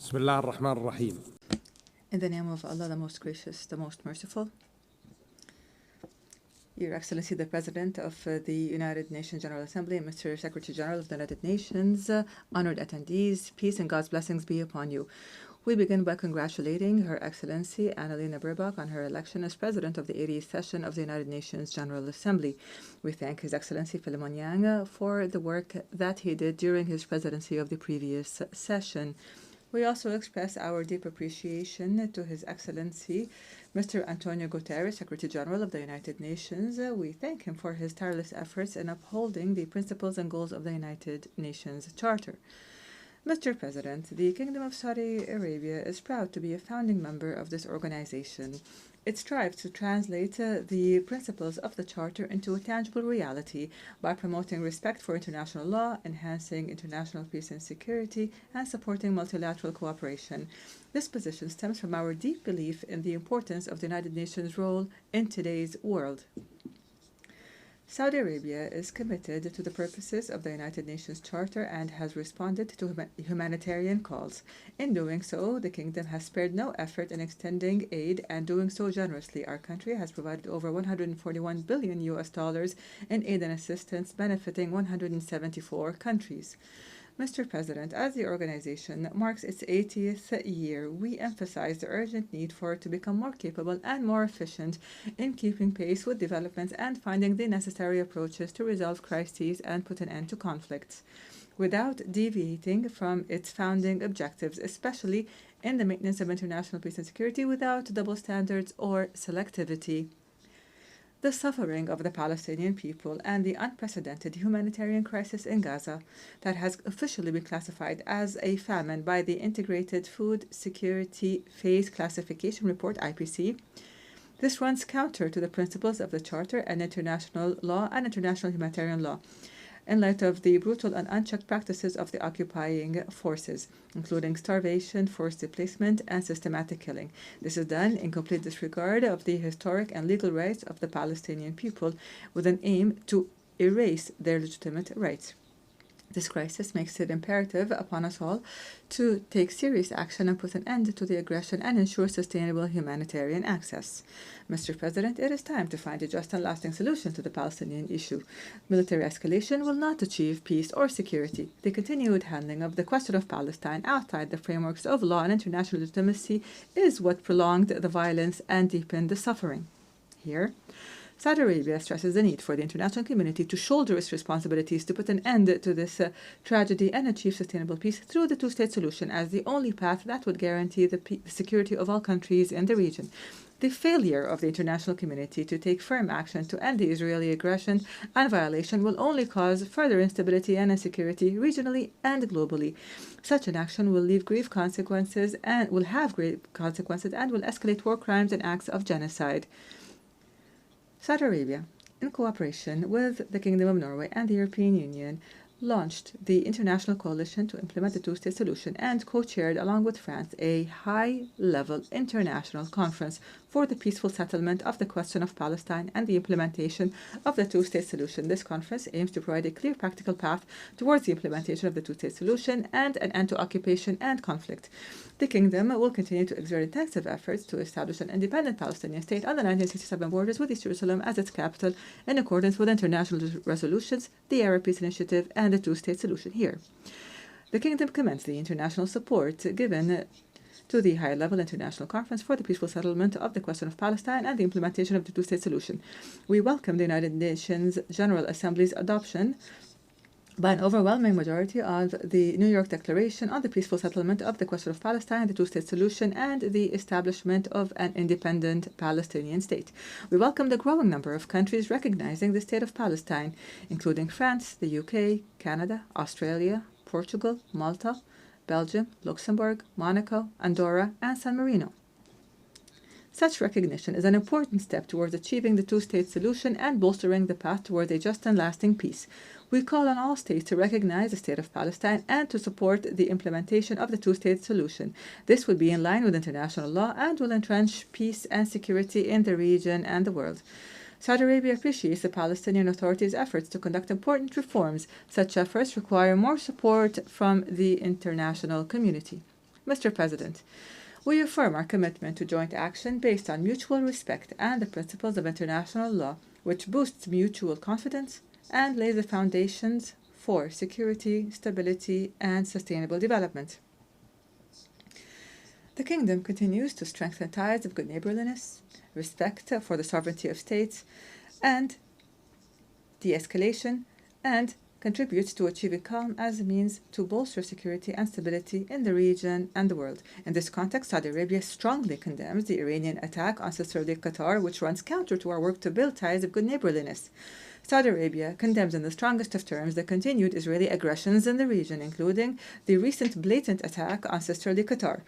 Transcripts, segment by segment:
Bismillah ar-Rahman ar-Rahim. In the name of Allah, the most gracious, the most merciful. Your Excellency, the President of the United Nations General Assembly, Mr. Secretary General of the United Nations, honored attendees, peace and God's blessings be upon you. We begin by congratulating Her Excellency Annalena Baerbock on her election as President of the 80th session of the United Nations General Assembly. We thank His Excellency Philemon Yang for the work that he did during his presidency of the previous session. We also express our deep appreciation to His Excellency Mr. Antonio Guterres, Secretary General of the United Nations. We thank him for his tireless efforts in upholding the principles and goals of the United Nations Charter. Mr. President, the Kingdom of Saudi Arabia is proud to be a founding member of this organization. It strives to translate the principles of the Charter into a tangible reality by promoting respect for international law, enhancing international peace and security, and supporting multilateral cooperation. This position stems from our deep belief in the importance of the United Nations' role in today's world. Saudi Arabia is committed to the purposes of the United Nations Charter and has responded to humanitarian calls. In doing so, the Kingdom has spared no effort in extending aid and doing so generously. Our country has provided over $141 billion in aid and assistance, benefiting 174 countries. Mr. President, as the organization marks its 80th year, we emphasize the urgent need for it to become more capable and more efficient in keeping pace with developments and finding the necessary approaches to resolve crises and put an end to conflicts, without deviating from its founding objectives, especially in the maintenance of international peace and security, without double standards or selectivity. The suffering of the Palestinian people and the unprecedented humanitarian crisis in Gaza that has officially been classified as a famine by the Integrated Food Security Phase Classification Report, IPC. This runs counter to the principles of the Charter and international law and international humanitarian law, in light of the brutal and unchecked practices of the occupying forces, including starvation, forced displacement, and systematic killing. This is done in complete disregard of the historic and legal rights of the Palestinian people, with an aim to erase their legitimate rights. This crisis makes it imperative upon us all to take serious action and put an end to the aggression and ensure sustainable humanitarian access. Mr. President, it is time to find a just and lasting solution to the Palestinian issue. Military escalation will not achieve peace or security. The continued handling of the question of Palestine outside the frameworks of law and international legitimacy is what prolonged the violence and deepened the suffering. Here, Saudi Arabia stresses the need for the international community to shoulder its responsibilities to put an end to this tragedy and achieve sustainable peace through the two-state solution as the only path that would guarantee the security of all countries in the region. The failure of the international community to take firm action to end the Israeli aggression and violation will only cause further instability and insecurity regionally and globally. Such an action will leave grave consequences and will escalate war crimes and acts of genocide. Saudi Arabia, in cooperation with the Kingdom of Norway and the European Union, launched the International Coalition to Implement the Two-State Solution and co-chaired, along with France, a high-level international conference for the peaceful settlement of the question of Palestine and the implementation of the two-state solution. This conference aims to provide a clear practical path towards the implementation of the two-state solution and an end to occupation and conflict. The Kingdom will continue to exert intensive efforts to establish an independent Palestinian state on the 1967 borders with East Jerusalem as its capital in accordance with international resolutions, the Arab Peace Initiative, and the two-state solution here. The Kingdom commends the international support given to the high-level international conference for the peaceful settlement of the question of Palestine and the implementation of the two-state solution. We welcome the United Nations General Assembly's adoption by an overwhelming majority of the New York Declaration on the peaceful settlement of the question of Palestine, the two-state solution, and the establishment of an independent Palestinian state. We welcome the growing number of countries recognizing the state of Palestine, including France, the UK, Canada, Australia, Portugal, Malta, Belgium, Luxembourg, Monaco, Andorra, and San Marino. Such recognition is an important step towards achieving the two-state solution and bolstering the path towards a just and lasting peace. We call on all states to recognize the state of Palestine and to support the implementation of the two-state solution. This would be in line with international law and will entrench peace and security in the region and the world. Saudi Arabia appreciates the Palestinian Authority's efforts to conduct important reforms. Such efforts require more support from the international community. Mr. President, we affirm our commitment to joint action based on mutual respect and the principles of international law, which boosts mutual confidence and lays the foundations for security, stability, and sustainable development. The Kingdom continues to strengthen ties of good neighborliness, respect for the sovereignty of states, and de-escalation, and contributes to achieving calm as a means to bolster security and stability in the region and the world. In this context, Saudi Arabia strongly condemns the Iranian attack on sisterly Qatar, which runs counter to our work to build ties of good neighborliness. Saudi Arabia condemns in the strongest of terms the continued Israeli aggressions in the region, including the recent blatant attack on sisterly Qatar.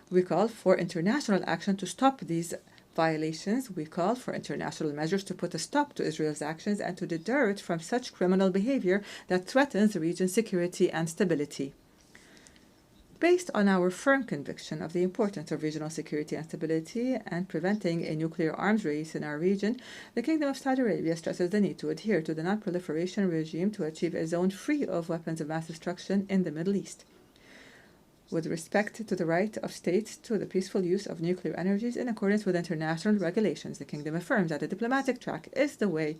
We call for international action to stop these violations. We call for international measures to put a stop to Israel's actions and to deter it from such criminal behavior that threatens the region's security and stability. Based on our firm conviction of the importance of regional security and stability and preventing a nuclear arms race in our region, the Kingdom of Saudi Arabia stresses the need to adhere to the non-proliferation regime to achieve a zone free of weapons of mass destruction in the Middle East. With respect to the right of states to the peaceful use of nuclear energies in accordance with international regulations, the Kingdom affirms that the diplomatic track is the way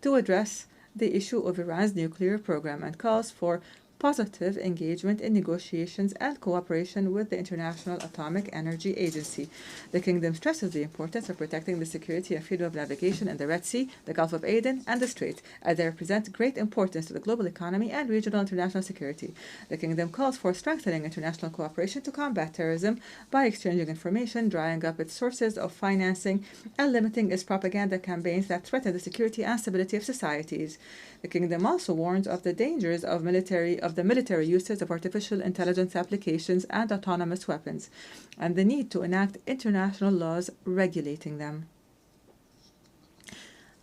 to address the issue of Iran's nuclear program and calls for positive engagement in negotiations and cooperation with the International Atomic Energy Agency. The Kingdom stresses the importance of protecting the security and freedom of navigation in the Red Sea, the Gulf of Aden, and the Strait, as they represent great importance to the global economy and regional international security. The Kingdom calls for strengthening international cooperation to combat terrorism by exchanging information, drying up its sources of financing, and limiting its propaganda campaigns that threaten the security and stability of societies. The Kingdom also warns of the dangers of the military uses of artificial intelligence applications and autonomous weapons, and the need to enact international laws regulating them.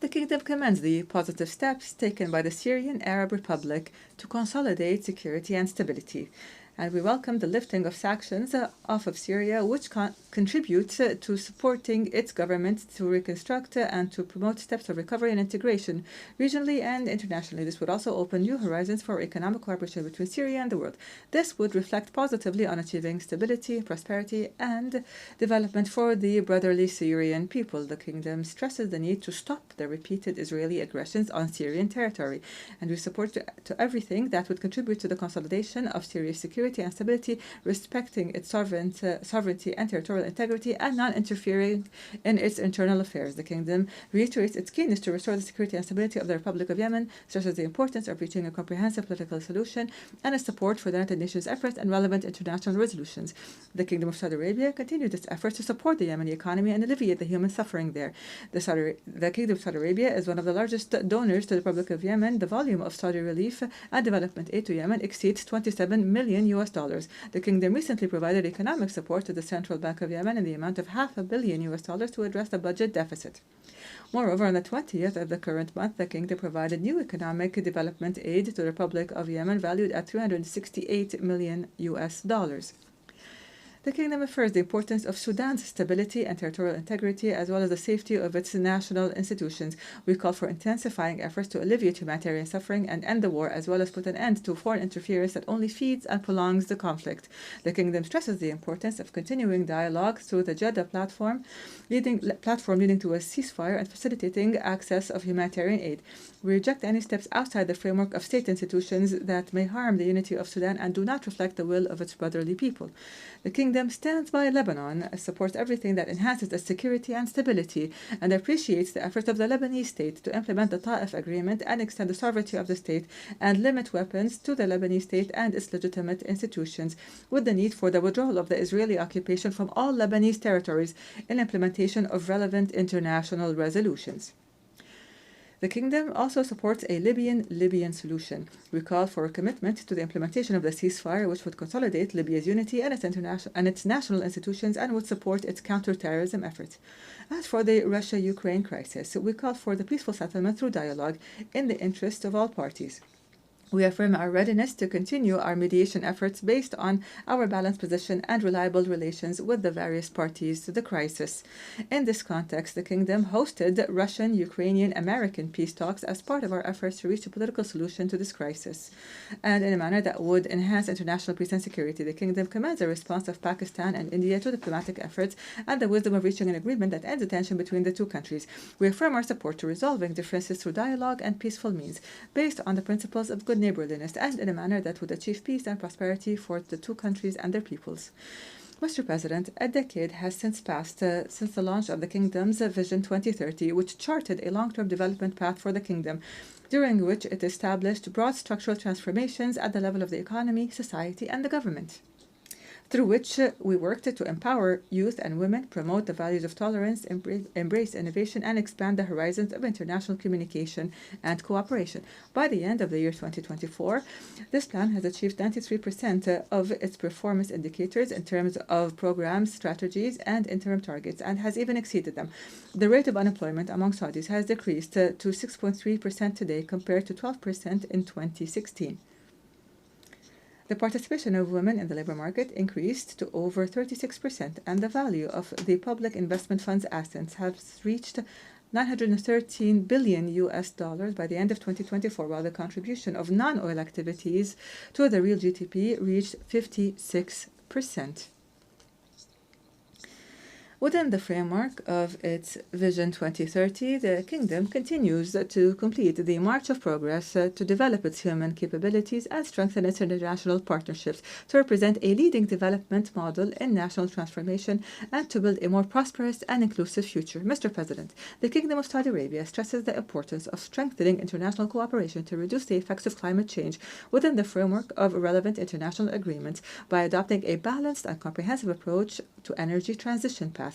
The Kingdom commends the positive steps taken by the Syrian Arab Republic to consolidate security and stability, and we welcome the lifting of sanctions off of Syria, which contributes to supporting its government to reconstruct and to promote steps of recovery and integration regionally and internationally. This would also open new horizons for economic cooperation between Syria and the world. This would reflect positively on achieving stability, prosperity, and development for the brotherly Syrian people. The Kingdom stresses the need to stop the repeated Israeli aggressions on Syrian territory, and we support to everything that would contribute to the consolidation of Syria's security and stability, respecting its sovereignty and territorial integrity, and non-interfering in its internal affairs. The Kingdom reiterates its keenness to restore the security and stability of the Republic of Yemen, stresses the importance of reaching a comprehensive political solution, and its support for the United Nations efforts and relevant international resolutions. The Kingdom of Saudi Arabia continued its efforts to support the Yemeni economy and alleviate the human suffering there. The Kingdom of Saudi Arabia is one of the largest donors to the Republic of Yemen. The volume of Saudi relief and development aid to Yemen exceeds $27 million. The Kingdom recently provided economic support to the Central Bank of Yemen in the amount of $500 million to address the budget deficit. Moreover, on the 20th of the current month, the Kingdom provided new economic development aid to the Republic of Yemen valued at $368 million. The Kingdom affirms the importance of Sudan's stability and territorial integrity, as well as the safety of its national institutions. We call for intensifying efforts to alleviate humanitarian suffering and end the war, as well as put an end to foreign interference that only feeds and prolongs the conflict. The Kingdom stresses the importance of continuing dialogue through the Jeddah platform leading to a ceasefire and facilitating access of humanitarian aid. We reject any steps outside the framework of state institutions that may harm the unity of Sudan and do not reflect the will of its brotherly people. The Kingdom stands by Lebanon, supports everything that enhances its security and stability, and appreciates the efforts of the Lebanese state to implement the Ta'if Agreement and extend the sovereignty of the state and limit weapons to the Lebanese state and its legitimate institutions, with the need for the withdrawal of the Israeli occupation from all Lebanese territories in implementation of relevant international resolutions. The Kingdom also supports a Libyan solution. We call for a commitment to the implementation of the ceasefire, which would consolidate Libya's unity and its national institutions and would support its counter-terrorism efforts. As for the Russia-Ukraine crisis, we call for the peaceful settlement through dialogue in the interest of all parties. We affirm our readiness to continue our mediation efforts based on our balanced position and reliable relations with the various parties to the crisis. In this context, the Kingdom hosted Russian, Ukrainian, American peace talks as part of our efforts to reach a political solution to this crisis. And in a manner that would enhance international peace and security, the Kingdom commends the response of Pakistan and India to diplomatic efforts and the wisdom of reaching an agreement that ends the tension between the two countries. We affirm our support to resolving differences through dialogue and peaceful means, based on the principles of good neighborliness and in a manner that would achieve peace and prosperity for the two countries and their peoples. Mr. President, a decade has since passed since the launch of the Kingdom's Vision 2030, which charted a long-term development path for the Kingdom, during which it established broad structural transformations at the level of the economy, society, and the government, through which we worked to empower youth and women, promote the values of tolerance, embrace innovation, and expand the horizons of international communication and cooperation. By the end of the year 2024, this plan has achieved 93% of its performance indicators in terms of programs, strategies, and interim targets, and has even exceeded them. The rate of unemployment among Saudis has decreased to 6.3% today compared to 12% in 2016. The participation of women in the labor market increased to over 36%, and the value of the public investment fund's assets has reached $913 billion by the end of 2024, while the contribution of non-oil activities to the real GDP reached 56%. Within the framework of its Vision 2030, the Kingdom continues to complete the march of progress to develop its human capabilities and strengthen its international partnerships to represent a leading development model in national transformation and to build a more prosperous and inclusive future. Mr. President, the Kingdom of Saudi Arabia stresses the importance of strengthening international cooperation to reduce the effects of climate change within the framework of relevant international agreements by adopting a balanced and comprehensive approach to energy transition paths.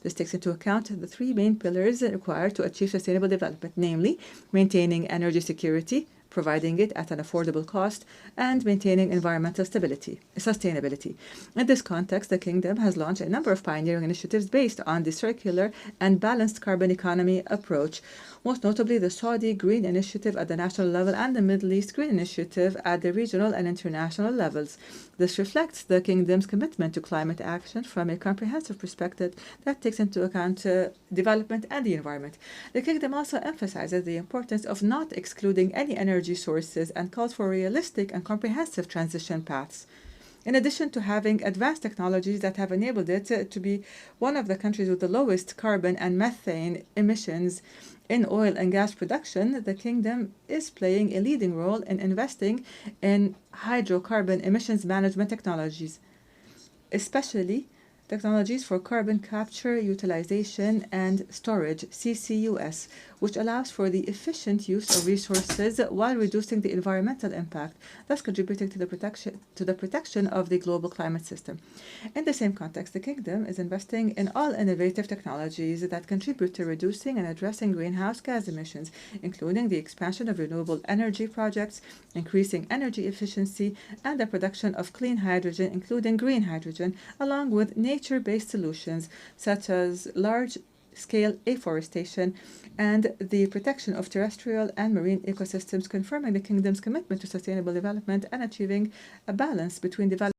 This takes into account the three main pillars required to achieve sustainable development, namely maintaining energy security, providing it at an affordable cost, and maintaining environmental sustainability. In this context, the Kingdom has launched a number of pioneering initiatives based on the circular and balanced carbon economy approach, most notably the Saudi Green Initiative at the national level and the Middle East Green Initiative at the regional and international levels. This reflects the Kingdom's commitment to climate action from a comprehensive perspective that takes into account development and the environment. The Kingdom also emphasizes the importance of not excluding any energy sources and calls for realistic and comprehensive transition paths. In addition to having advanced technologies that have enabled it to be one of the countries with the lowest carbon and methane emissions in oil and gas production, the Kingdom is playing a leading role in investing in hydrocarbon emissions management technologies, especially technologies for carbon capture, utilization, and storage, CCUS, which allows for the efficient use of resources while reducing the environmental impact, thus contributing to the protection of the global climate system. In the same context, the Kingdom is investing in all innovative technologies that contribute to reducing and addressing greenhouse gas emissions, including the expansion of renewable energy projects, increasing energy efficiency, and the production of clean hydrogen, including green hydrogen, along with nature-based solutions such as large-scale afforestation and the protection of terrestrial and marine ecosystems, confirming the Kingdom's commitment to sustainable development and achieving a balance between development